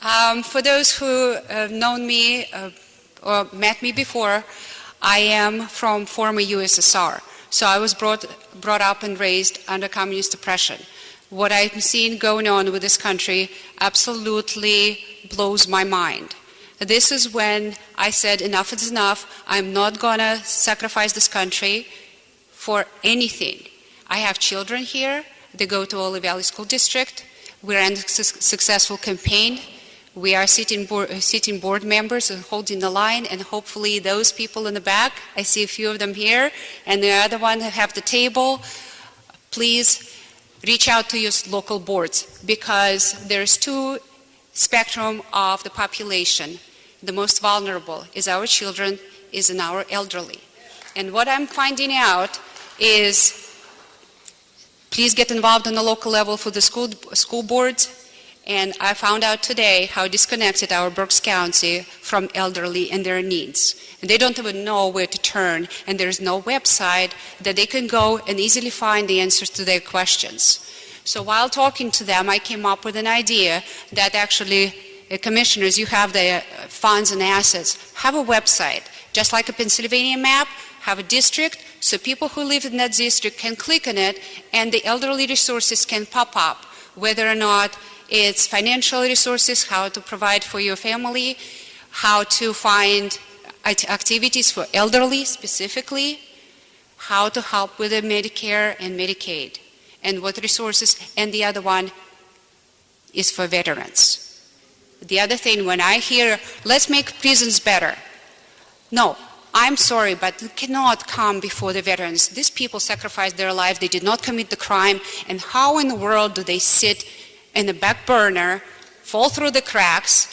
For those who have known me or met me before, I am from former USSR. So I was brought up and raised under communist oppression. What I'm seeing going on with this country absolutely blows my mind. This is when I said enough is enough. I'm not going to sacrifice this country for anything. I have children here. They go to Olive Valley School District. We ran a successful campaign. We are sitting board members and holding the line, and hopefully those people in the back, I see a few of them here, and the other one who have the table, please reach out to your local boards, because there's two spectrum of the population. The most vulnerable is our children, is in our elderly. And what I'm finding out is, please get involved on the local level for the school boards. And I found out today how disconnected our Berks County from elderly and their needs. And they don't even know where to turn, and there's no website that they can go and easily find the answers to their questions. So while talking to them, I came up with an idea that actually, commissioners, you have the funds and assets, have a website, just like a Pennsylvania map, have a district, so people who live in that district can click on it, and the elderly resources can pop up, whether or not it's financial resources, how to provide for your family, how to find activities for elderly specifically, how to help with the Medicare and Medicaid, and what resources, and the other one is for veterans. The other thing, when I hear, let's make prisons better. No, I'm sorry, but it cannot come before the veterans. These people sacrificed their life, they did not commit the crime, and how in the world do they sit in the back burner, fall through the cracks?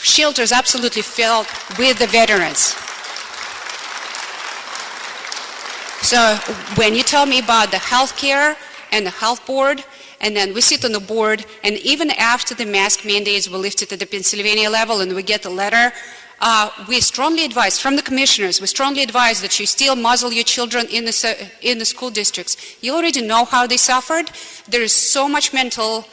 Shelters absolutely filled with the veterans. So when you tell me about the health care and the health board, and then we sit on the board, and even after the mask mandates were lifted at the Pennsylvania level and we get a letter, we strongly advise, from the commissioners, we strongly advise that you still muzzle your children in the school districts. You already know how they suffered. There is so much mental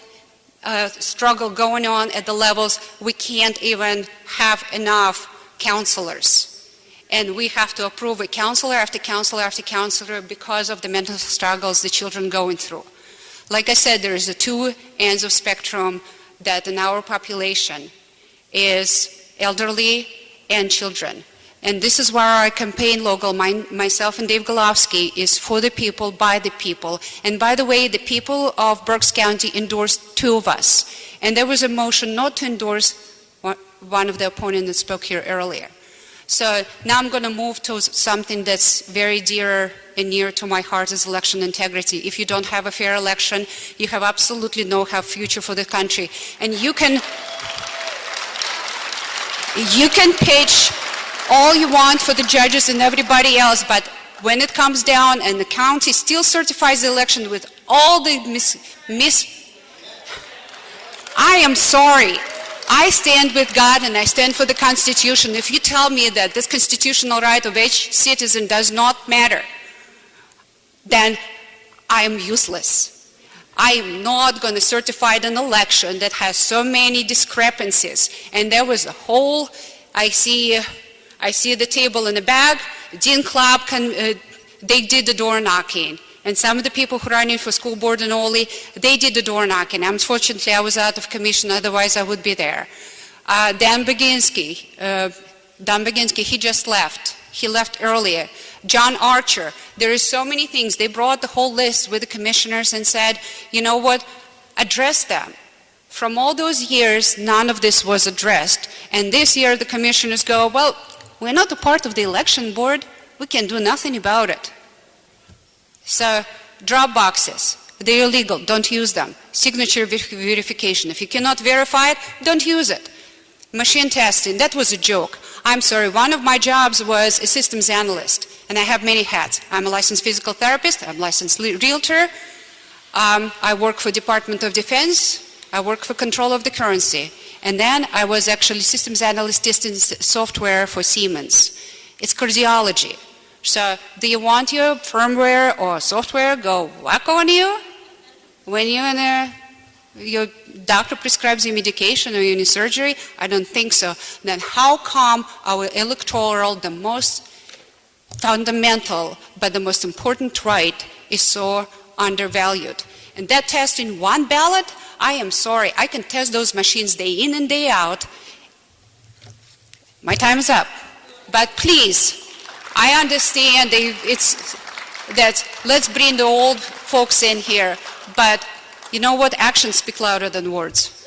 struggle going on at the levels, we can't even have enough counselors. And we have to approve a counselor after counselor after counselor because of the mental struggles the children going through. Like I said, there is the two ends of spectrum that in our population is elderly and children. And this is where our campaign logo, myself and Dave Golovsky, is for the people, by the people. And by the way, the people of Berks County endorsed two of us. And there was a motion not to endorse one of the opponents that spoke here earlier. So now I'm going to move to something that's very dear and near to my heart, is election integrity. If you don't have a fair election, you have absolutely no future for the country. And you can pitch all you want for the judges and everybody else, but when it comes down and the county still certifies the election with all the I am sorry. I stand with God and I stand for the Constitution. If you tell me that this constitutional right of each citizen does not matter, then I am useless. I am not going to certify an election that has so many discrepancies. And there was a whole, I see the table in the back. Dean Club, they did the door knocking. And some of the people who are running for school board in Oli, they did the door knocking. Unfortunately, I was out of commission, otherwise I would be there. Dan Baginski, he just left. He left earlier. John Archer, there is so many things. They brought the whole list with the commissioners and said, you know what, address them. From all those years, none of this was addressed. And this year the commissioners go, well, we're not a part of the election board. We can do nothing about it. So, drop boxes, they're illegal, don't use them. Signature verification, if you cannot verify it, don't use it. Machine testing, that was a joke. I'm sorry, one of my jobs was a systems analyst, and I have many hats. I'm a licensed physical therapist, I'm a licensed realtor, I work for Department of Defense, I work for control of the currency, and then I was actually systems analyst testing software for Siemens. It's cardiology. So, do you want your firmware or software go whack on you when you're in a your doctor prescribes you medication or any surgery? I don't think so. Then how come our electoral, the most fundamental but the most important right, is so undervalued? And that test in one ballot, I am sorry, I can test those machines day in and day out. My time is up. But please, I understand that let's bring the old folks in here, but you know what? Actions speak louder than words.